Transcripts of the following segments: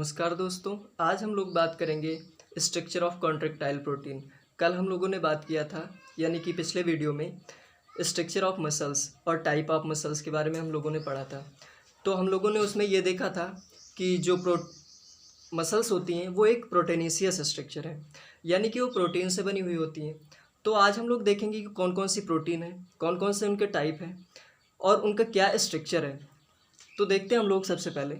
नमस्कार दोस्तों, आज हम लोग बात करेंगे स्ट्रक्चर ऑफ कॉन्ट्रैक्टाइल प्रोटीन। कल हम लोगों ने बात किया था, यानी कि पिछले वीडियो में स्ट्रक्चर ऑफ मसल्स और टाइप ऑफ मसल्स के बारे में हम लोगों ने पढ़ा था। तो हम लोगों ने उसमें ये देखा था कि जो मसल्स होती हैं वो एक प्रोटीनेशियस स्ट्रक्चर है, यानी कि वो प्रोटीन से बनी हुई होती हैं। तो आज हम लोग देखेंगे कि कौन कौन सी प्रोटीन है, कौन कौन से उनके टाइप हैं और उनका क्या स्ट्रक्चर है। तो देखते हैं हम लोग सबसे पहले।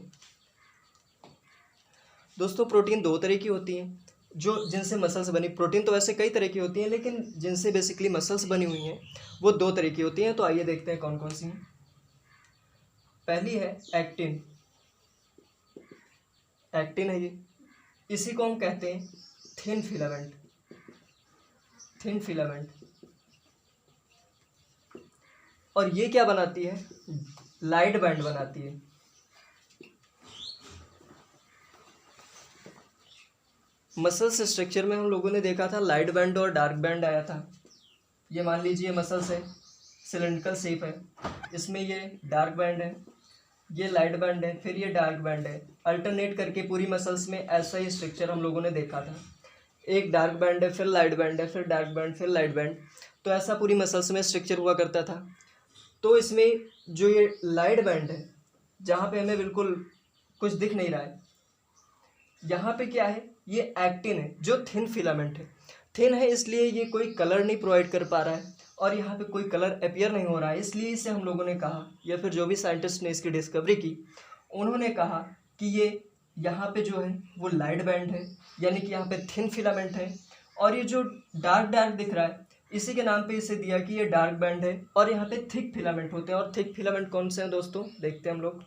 दोस्तों, प्रोटीन दो तरह की होती हैं, जो जिनसे मसल्स बनी। प्रोटीन तो वैसे कई तरह की होती हैं, लेकिन जिनसे बेसिकली मसल्स बनी हुई हैं वो दो तरह की होती हैं। तो आइए देखते हैं कौन कौन सी हैं। पहली है एक्टिन। एक्टिन है ये, इसी को हम कहते हैं थिन फिलामेंट। Thin filament. और ये क्या बनाती है? लाइट बैंड बनाती है। मसल्स स्ट्रक्चर में हम लोगों ने देखा था लाइट बैंड और डार्क बैंड आया था। ये मान लीजिए मसल्स है, सिलेंड्रिकल शेप है, इसमें ये डार्क बैंड है, ये लाइट बैंड है, फिर ये डार्क बैंड है। अल्टरनेट करके पूरी मसल्स में ऐसा ही स्ट्रक्चर हम लोगों ने देखा था। एक डार्क बैंड है, फिर लाइट बैंड है, फिर डार्क बैंड, फिर लाइट बैंड। तो ऐसा पूरी मसल्स में स्ट्रक्चर हुआ करता था। तो इसमें जो ये लाइट बैंड है, जहाँ पे हमें बिल्कुल कुछ दिख नहीं रहा है, यहाँ पे क्या है? ये एक्टिन है, जो थिन फिलामेंट है। थिन है इसलिए ये कोई कलर नहीं प्रोवाइड कर पा रहा है और यहाँ पे कोई कलर अपीयर नहीं हो रहा है। इसलिए इसे हम लोगों ने कहा, या फिर जो भी साइंटिस्ट ने इसकी डिस्कवरी की उन्होंने कहा कि ये यहाँ पे जो है वो लाइट बैंड है, यानी कि यहाँ पे थिन फिलामेंट है। और ये जो डार्क डार्क दिख रहा है, इसी के नाम पे इसे दिया कि ये डार्क बैंड है। और यहाँ पे थिक फिलामेंट होते हैं। और थिक फिलामेंट कौन से हैं दोस्तों? देखते हैं हम लोग।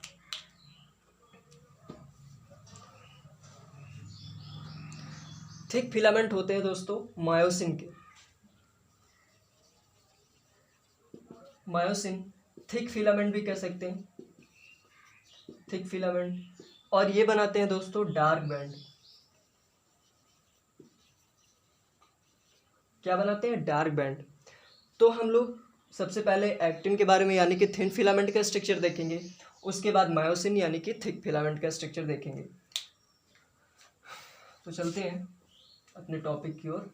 थिक फिलामेंट होते हैं दोस्तों मायोसिन के। मायोसिन थिक फिलामेंट भी कह सकते हैं, थिक फिलामेंट। और ये बनाते हैं दोस्तों डार्क बैंड। क्या बनाते हैं? Dark band. तो हम लोग सबसे पहले एक्टिन के बारे में, यानी कि थिन फिलामेंट का स्ट्रक्चर देखेंगे। उसके बाद मायोसिन यानी कि थिक फिलामेंट का स्ट्रक्चर देखेंगे। तो चलते हैं अपने टॉपिक की ओर।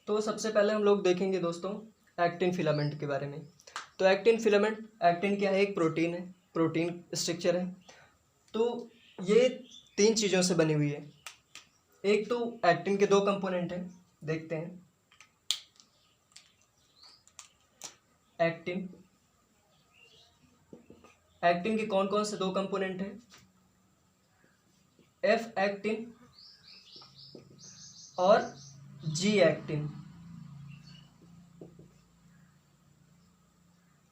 तो सबसे पहले हम लोग देखेंगे दोस्तों एक्टिन फिलामेंट के बारे में। तो एक्टिन फिलामेंट, एक्टिन क्या है? एक प्रोटीन है, प्रोटीन स्ट्रक्चर है। तो ये तीन चीज़ों से बनी हुई है। एक तो एक्टिन के दो कंपोनेंट हैं, देखते हैं। एक्टिन, एक्टिन के कौन कौन से दो कंपोनेंट हैं? एफ एक्टिन और जी एक्टिन।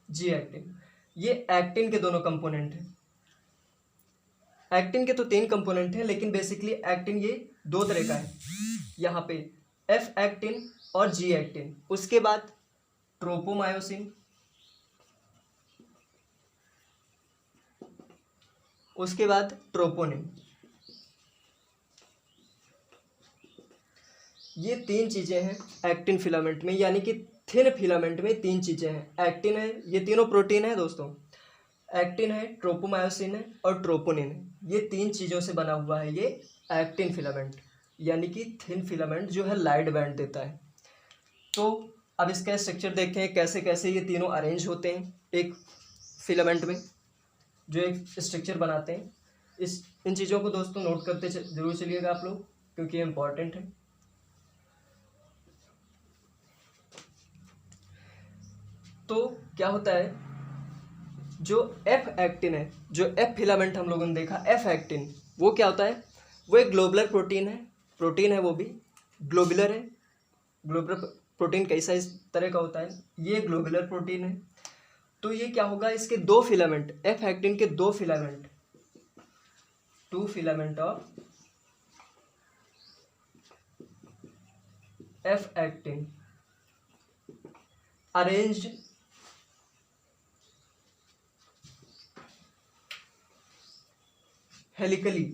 जी एक्टिन, ये एक्टिन के दोनों कंपोनेंट हैं। एक्टिन के तो तीन कंपोनेंट हैं, लेकिन बेसिकली एक्टिन ये दो तरह का है। यहाँ पे एफ एक्टिन और जी एक्टिन। उसके बाद ट्रोपोमायोसिन, उसके बाद ट्रोपोनिन। ये तीन चीजें हैं एक्टिन फिलामेंट में, यानी कि थिन फिलामेंट में तीन चीजें हैं। एक्टिन है, ये तीनों प्रोटीन है दोस्तों। एक्टिन है, ट्रोपोमायोसिन है और ट्रोपोनिन है। ये तीन चीजों से बना हुआ है ये एक्टिन फिलामेंट, यानी कि थिन फिलामेंट जो है लाइट बैंड देता है। तो अब इसका स्ट्रक्चर देखें, कैसे कैसे ये तीनों अरेंज होते हैं एक फिलामेंट में, जो एक स्ट्रक्चर बनाते हैं। इन चीज़ों को दोस्तों नोट करते जरूर चलिएगा आप लोग, क्योंकि ये इंपॉर्टेंट है। तो क्या होता है, जो एफ एक्टिन है, जो एफ फिलामेंट हम लोगों ने देखा, एफ एक्टिन, वो क्या होता है? वो एक ग्लोबुलर प्रोटीन है। प्रोटीन है, वो भी ग्लोबुलर है। ग्लोबुलर प्रोटीन कई साइज तरह का होता है, ये ग्लोबुलर प्रोटीन है। तो ये क्या होगा, इसके दो फिलामेंट, एफ एक्टिन के दो filament, two filament of F actin arranged helically,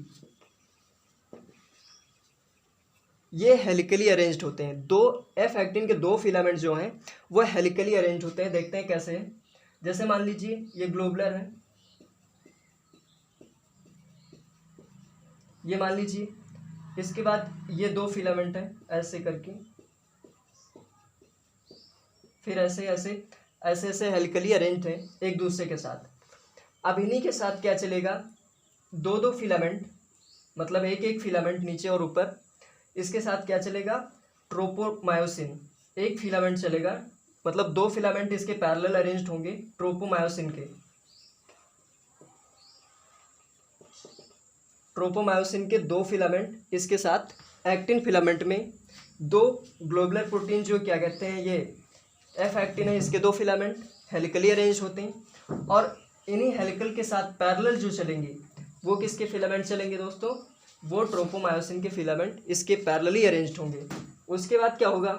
ये हेलिकली अरेंज्ड होते हैं। दो एफ एक्टिन के दो फिलामेंट जो हैं वो हेलिकली अरेंज होते हैं। देखते हैं कैसे है। जैसे मान लीजिए ये ग्लोबुलर है, ये मान लीजिए, इसके बाद ये दो फिलामेंट है ऐसे करके, फिर ऐसे ऐसे ऐसे ऐसे हेलिकली अरेंज्ड है एक दूसरे के साथ। अब इन्हीं के साथ क्या चलेगा, दो दो फिलामेंट, मतलब एक एक फिलामेंट नीचे और ऊपर, इसके साथ क्या चलेगा, ट्रोपोमायोसिन, एक फिलामेंट चलेगा, मतलब दो फिलामेंट इसके पैरेलल अरेंज्ड होंगे ट्रोपोमायोसिन के। ट्रोपोमायोसिन के दो फिलामेंट, इसके साथ एक्टिन फिलामेंट में दो ग्लोबुलर प्रोटीन जो क्या कहते हैं ये एफ एक्टिन है, इसके दो फिलामेंट हेलिकली अरेंज होते हैं। और इन्हीं हेलिकल के साथ पैरेलल जो चलेंगे वो किसके फिलामेंट चलेंगे दोस्तों, वो ट्रोपोमायोसिन के फिलामेंट इसके पैरेलली अरेंज्ड होंगे। उसके बाद क्या होगा,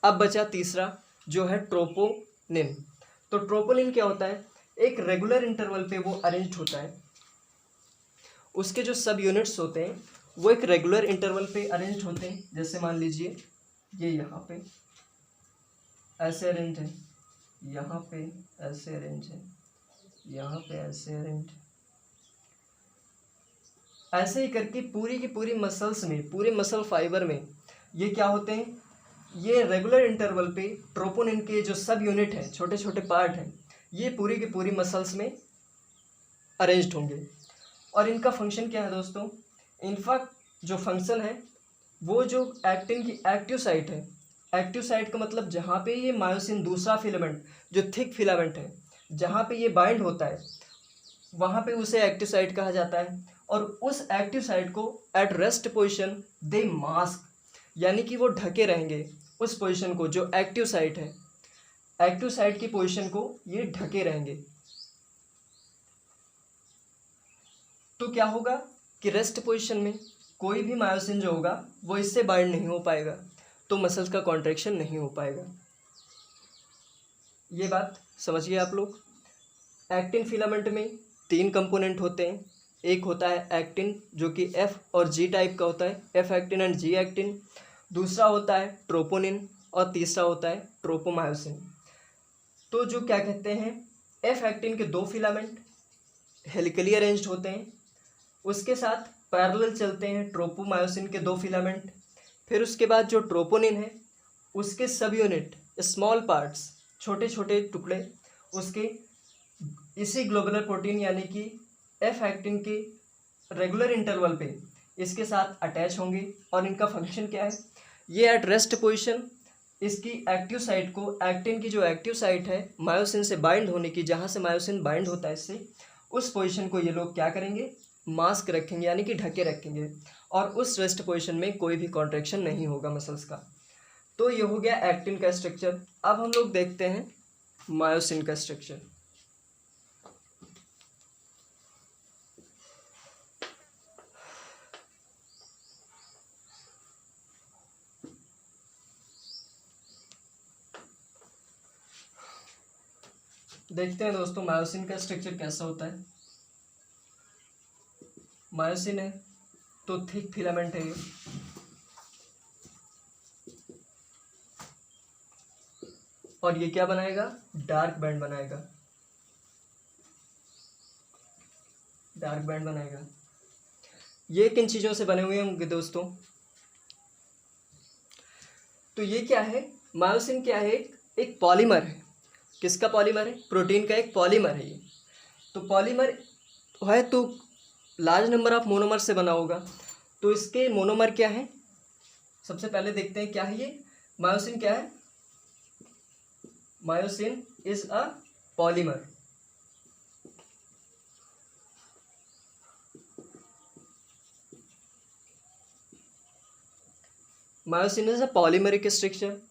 अब बचा तीसरा जो है ट्रोपोनिन। तो ट्रोपोनिन क्या होता है, एक रेगुलर इंटरवल पे वो अरेंज्ड होता है। उसके जो सब यूनिट्स होते हैं वो एक रेगुलर इंटरवल पे अरेंज्ड होते हैं। जैसे मान लीजिए ये यहाँ पे ऐसे अरेंज है, यहाँ पे ऐसे अरेंज है, यहाँ पे ऐसे अरेंज, ऐसे ही करके पूरी की पूरी मसल्स में, पूरे मसल फाइबर में ये क्या होते हैं, ये रेगुलर इंटरवल पे ट्रोपोनिन के जो सब यूनिट हैं, छोटे छोटे पार्ट हैं, ये पूरी की पूरी मसल्स में अरेंज्ड होंगे। और इनका फंक्शन क्या है दोस्तों, इनका जो फंक्शन है वो जो एक्टिन की एक्टिव साइट है, एक्टिव साइट का मतलब जहाँ पे ये मायोसिन दूसरा फिलामेंट जो थिक फिलामेंट है जहाँ पे ये बाइंड होता है वहाँ पे उसे एक्टिव साइट कहा जाता है। और उस एक्टिव साइट को at rest position they mask, यानी कि वो ढके रहेंगे उस पोजीशन को, जो एक्टिव साइट है, एक्टिव साइट की पोजीशन को ये ढके रहेंगे। तो क्या होगा कि रेस्ट पोजीशन में कोई भी मायोसिन जो होगा वो इससे बाइंड नहीं हो पाएगा, तो मसल्स का कॉन्ट्रैक्शन नहीं हो पाएगा। ये बात समझिए आप लोग। एक्टिन फिलामेंट में तीन कंपोनेंट होते हैं। एक होता है एक्टिन जो कि एफ और जी टाइप का होता है, F actin and G actin. दूसरा होता है ट्रोपोनिन और तीसरा होता है ट्रोपोमायोसिन। तो जो क्या कहते हैं, एफ एक्टिन के दो फिलामेंट हेलिकली अरेंज्ड होते हैं, उसके साथ पैरेलल चलते हैं ट्रोपोमायोसिन के दो फिलामेंट। फिर उसके बाद जो ट्रोपोनिन है उसके सब यूनिट, स्मॉल पार्ट्स, छोटे छोटे टुकड़े उसके इसी ग्लोबुलर प्रोटीन यानी कि एफ एक्टिन के रेगुलर इंटरवल पे इसके साथ अटैच होंगे। और इनका फंक्शन क्या है, ये एट रेस्ट पोजीशन इसकी एक्टिव साइट को, एक्टिन की जो एक्टिव साइट है मायोसिन से बाइंड होने की, जहाँ से मायोसिन बाइंड होता है इससे, उस पोजीशन को ये लोग क्या करेंगे, मास्क रखेंगे यानी कि ढके रखेंगे। और उस रेस्ट पोजीशन में कोई भी कॉन्ट्रैक्शन नहीं होगा मसल्स का। तो ये हो गया एक्टिन का स्ट्रक्चर। अब हम लोग देखते हैं मायोसिन का स्ट्रक्चर। देखते हैं दोस्तों मायोसिन का स्ट्रक्चर कैसा होता है। मायोसिन है तो थिक फिलामेंट है ये, और ये क्या बनाएगा, डार्क बैंड बनाएगा, डार्क बैंड बनाएगा। ये किन चीज़ों से बने हुए होंगे दोस्तों, तो ये क्या है, मायोसिन क्या है, एक पॉलीमर है। किसका पॉलीमर है, प्रोटीन का एक पॉलीमर है ये। तो पॉलीमर है तो लार्ज नंबर ऑफ मोनोमर से बना होगा। तो इसके मोनोमर क्या है, सबसे पहले देखते हैं क्या है ये मायोसिन। क्या है, myosin is a polymer. Myosin is a polymeric structure.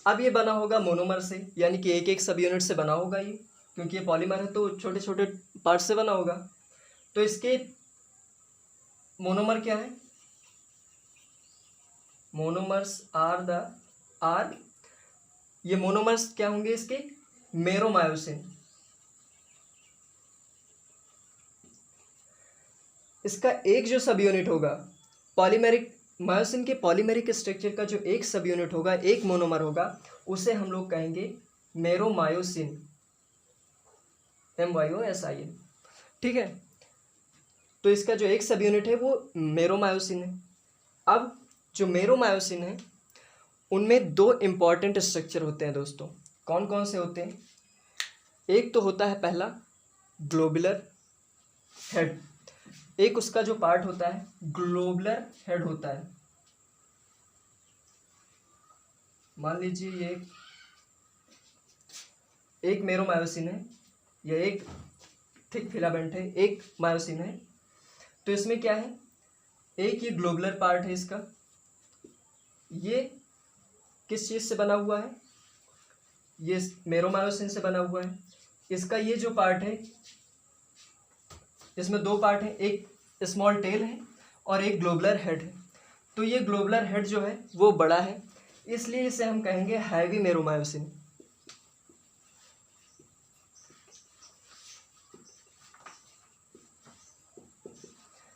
अब ये बना होगा मोनोमर से, यानी कि एक एक सब यूनिट से बना होगा ये, क्योंकि ये पॉलीमर है तो छोटे छोटे पार्ट से बना होगा। तो इसके मोनोमर क्या है, मोनोमर्स आर ये मोनोमर्स क्या होंगे इसके, मेरोमायोसिन। इसका एक जो सब यूनिट होगा पॉलीमेरिक मायोसिन के पॉलीमेरिक स्ट्रक्चर का जो एक सब यूनिट होगा, एक मोनोमर होगा, उसे हम लोग कहेंगे मेरोमायोसिन, MYOSIN। ठीक है, तो इसका जो एक सब यूनिट है वो मेरोमायोसिन है। अब जो मेरोमायोसिन है उनमें दो इम्पॉर्टेंट स्ट्रक्चर होते हैं दोस्तों। कौन कौन से होते हैं? एक तो होता है पहला ग्लोबुलर हेड, एक उसका जो पार्ट होता है ग्लोबुलर हेड होता है। मान लीजिए ये एक मेरोमायोसिन है, यह एक थिक फिलामेंट है, एक मायोसिन है। तो इसमें क्या है, एक ये ग्लोबुलर पार्ट है इसका, ये किस चीज़ से बना हुआ है? ये मेरोमायोसिन से बना हुआ है। इसका ये जो पार्ट है, इसमें दो पार्ट है, एक स्मॉल टेल है और एक ग्लोबुलर हेड है। तो ये ग्लोबुलर हेड जो है वो बड़ा है, इसलिए इसे हम कहेंगे हैवी मेरोमायोसिन।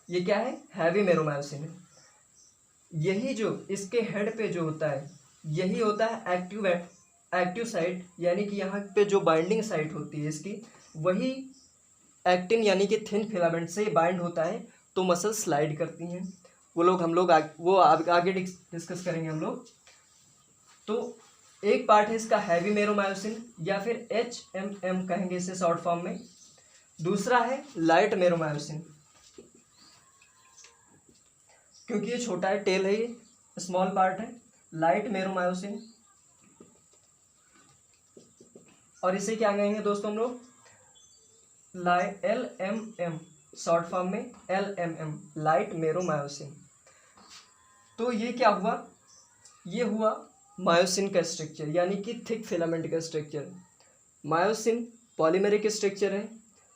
ये क्या है? हैवी मेरोमायोसिन है। यही जो इसके हेड पे जो होता है, यही होता है एक्टिव साइट, यानी कि यहाँ पे जो बाइंडिंग साइट होती है इसकी, वही एक्टिन यानी कि थिन फिलामेंट से बाइंड होता है, तो मसल स्लाइड करती हैं। वो लोग हम लोग आगे डिस्कस करेंगे हम लोग। तो एक पार्ट है इसका हैवी मेरोमायोसिन या फिर HMM कहेंगे इसे शॉर्ट फॉर्म में। दूसरा है लाइट मेरोमायोसिन, क्योंकि ये छोटा है, टेल है, ये स्मॉल पार्ट है, लाइट मेरोमायोसिन। और इसे क्या कहेंगे दोस्तों हम लोग? LMM शॉर्ट फॉर्म में, LMM लाइट मेरोमायोसिन। तो ये क्या हुआ? ये हुआ मायोसिन का स्ट्रक्चर, यानी कि थिक फिलामेंट का स्ट्रक्चर। मायोसिन पॉलीमेरिक स्ट्रक्चर है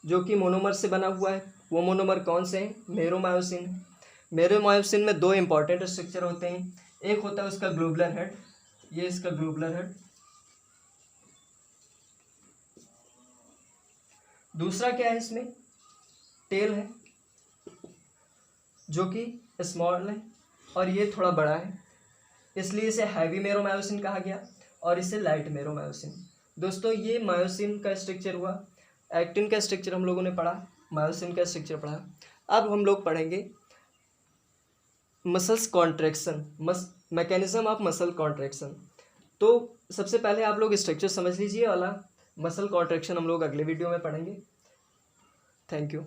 जो कि मोनोमर से बना हुआ है। वो मोनोमर कौन से हैं? मेरोमायोसिन। मेरोमायोसिन में दो इंपॉर्टेंट स्ट्रक्चर होते हैं, एक होता है उसका ग्लोबुलर हेड, ये इसका ग्लोबुलर हेड। दूसरा क्या है इसमें? टेल है जो कि स्मॉल है और ये थोड़ा बड़ा है, इसलिए इसे हैवी मेरोमायोसिन कहा गया और इसे लाइट मेरोमायोसिन। दोस्तों ये मायोसिन का स्ट्रक्चर हुआ। एक्टिन का स्ट्रक्चर हम लोगों ने पढ़ा, मायोसिन का स्ट्रक्चर पढ़ा। अब हम लोग पढ़ेंगे muscles contraction, mechanism of muscle contraction. तो सबसे पहले आप लोग स्ट्रक्चर समझ लीजिए वाला, मसल कॉन्ट्रैक्शन हम लोग अगले वीडियो में पढ़ेंगे। Thank you.